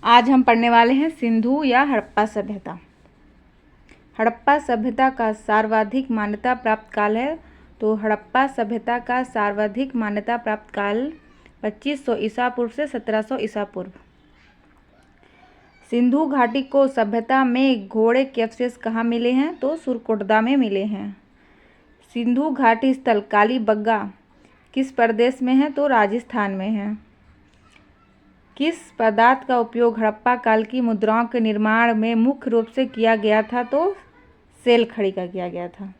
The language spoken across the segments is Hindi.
आज हम पढ़ने वाले हैं सिंधु या हड़प्पा सभ्यता। हड़प्पा सभ्यता का सर्वाधिक मान्यता प्राप्त काल है। तो हड़प्पा सभ्यता का सर्वाधिक मान्यता प्राप्त काल 2500 ईसा पूर्व से 1700 ईसा पूर्व। सिंधु घाटी को सभ्यता में घोड़े के अवशेष कहाँ मिले हैं? तो सुरकोटदा में मिले हैं। सिंधु घाटी स्थल कालीबंगा किस प्रदेश में है? तो राजस्थान में है। किस पदार्थ का उपयोग हड़प्पा काल की मुद्राओं के निर्माण में मुख्य रूप से किया गया था? तो सेल खड़ी का किया गया था।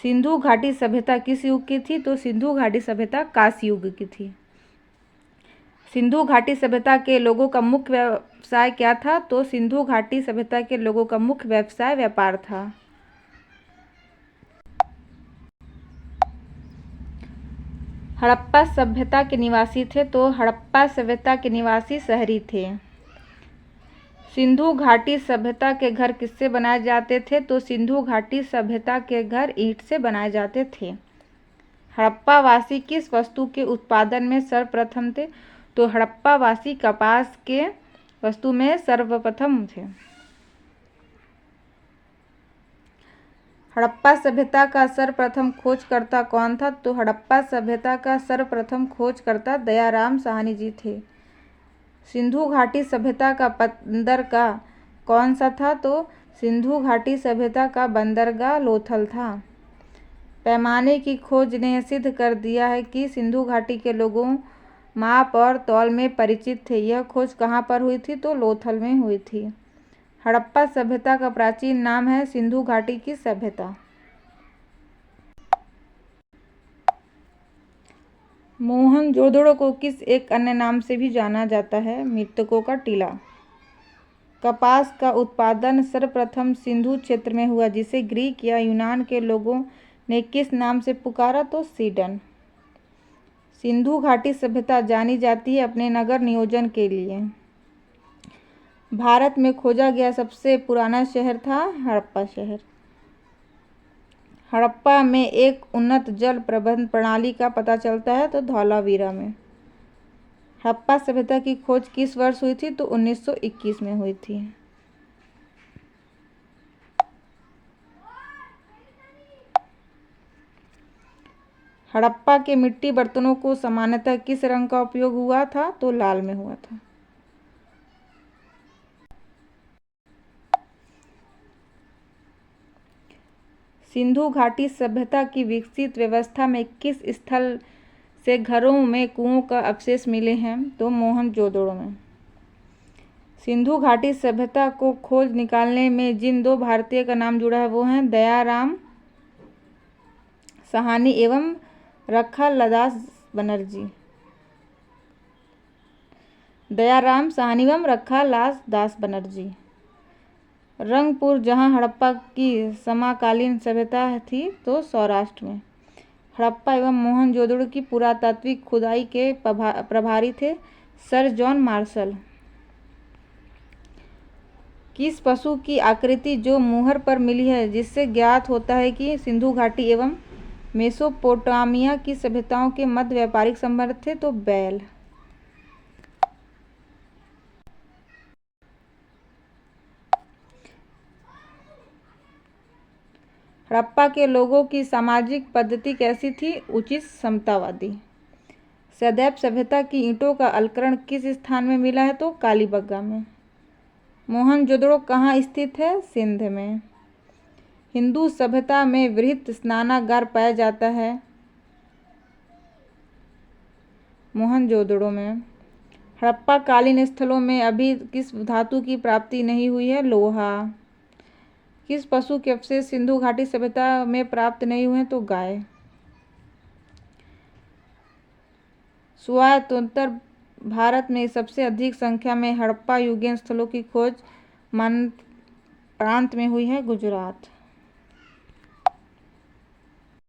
सिंधु घाटी सभ्यता किस युग की थी? तो सिंधु घाटी सभ्यता कांस्य युग की थी। सिंधु घाटी सभ्यता के लोगों का मुख्य व्यवसाय क्या था? तो सिंधु घाटी सभ्यता के लोगों का मुख्य व्यवसाय व्यापार था। हड़प्पा सभ्यता के निवासी थे। तो हड़प्पा सभ्यता के निवासी शहरी थे। सिंधु घाटी सभ्यता के घर किससे बनाए जाते थे? तो सिंधु घाटी सभ्यता के घर ईंट से बनाए जाते थे। हड़प्पा वासी किस वस्तु के उत्पादन में सर्वप्रथम थे? तो हड़प्पा वासी कपास के वस्तु में सर्वप्रथम थे। हड़प्पा सभ्यता का सर्वप्रथम खोजकर्ता कौन था? तो हड़प्पा सभ्यता का सर्वप्रथम खोजकर्ता दयाराम साहनी जी थे। सिंधु घाटी सभ्यता का बंदरगाह कौन सा था? तो सिंधु घाटी सभ्यता का बंदरगाह लोथल था। पैमाने की खोज ने सिद्ध कर दिया है कि सिंधु घाटी के लोगों माप और तौल में परिचित थे। यह खोज कहाँ पर हुई थी? तो लोथल में हुई थी। हड़प्पा सभ्यता का प्राचीन नाम है सिंधु घाटी की सभ्यता। मोहनजोदड़ो को किस एक अन्य नाम से भी जाना जाता है? मृतकों का टीला। कपास का उत्पादन सर्वप्रथम सिंधु क्षेत्र में हुआ, जिसे ग्रीक या यूनान के लोगों ने किस नाम से पुकारा? तो सीडन। सिंधु घाटी सभ्यता जानी जाती है अपने नगर नियोजन के लिए। भारत में खोजा गया सबसे पुराना शहर था हड़प्पा शहर। हड़प्पा में एक उन्नत जल प्रबंधन प्रणाली का पता चलता है। तो धौलावीरा में। हड़प्पा सभ्यता की खोज किस वर्ष हुई थी? तो 1921 में हुई थी। हड़प्पा के मिट्टी बर्तनों को सामान्यतः किस रंग का उपयोग हुआ था? तो लाल में हुआ था। सिंधु घाटी सभ्यता की विकसित व्यवस्था में किस स्थल से घरों में कुओं का अवशेष मिले हैं? तो मोहनजोदड़ो में। सिंधु घाटी सभ्यता को खोज निकालने में जिन दो भारतीय का नाम जुड़ा है वो हैं दयाराम साहनी एवं रखालदास बनर्जी। दयाराम साहनी एवं रखालदास दास बनर्जी। रंगपुर जहां हड़प्पा की समकालीन सभ्यता थी, तो सौराष्ट्र में। हड़प्पा एवं मोहनजोदड़ो की पुरातात्विक खुदाई के प्रभारी थे सर जॉन मार्शल। किस पशु की आकृति जो मुहर पर मिली है, जिससे ज्ञात होता है कि सिंधु घाटी एवं मेसोपोटामिया की सभ्यताओं के मध्य व्यापारिक संबंध थे? तो बैल। हड़प्पा के लोगों की सामाजिक पद्धति कैसी थी? उचित समतावादी। सदैव सभ्यता की ईंटों का अलंकरण किस स्थान में मिला है? तो कालीबंगा में। मोहनजोदड़ो कहाँ स्थित है? सिंध में। हिंदू सभ्यता में वृहत स्नानागार पाया जाता है मोहनजोदड़ो में। हड़प्पा कालीन स्थलों में अभी किस धातु की प्राप्ति नहीं हुई है? लोहा। किस पशु के अवशेष सिंधु घाटी सभ्यता में प्राप्त नहीं हुए? तो गाय। स्वायत्तोत्तर भारत में सबसे अधिक संख्या में हड़प्पा युगीन स्थलों की खोज मन प्रांत में हुई है? गुजरात।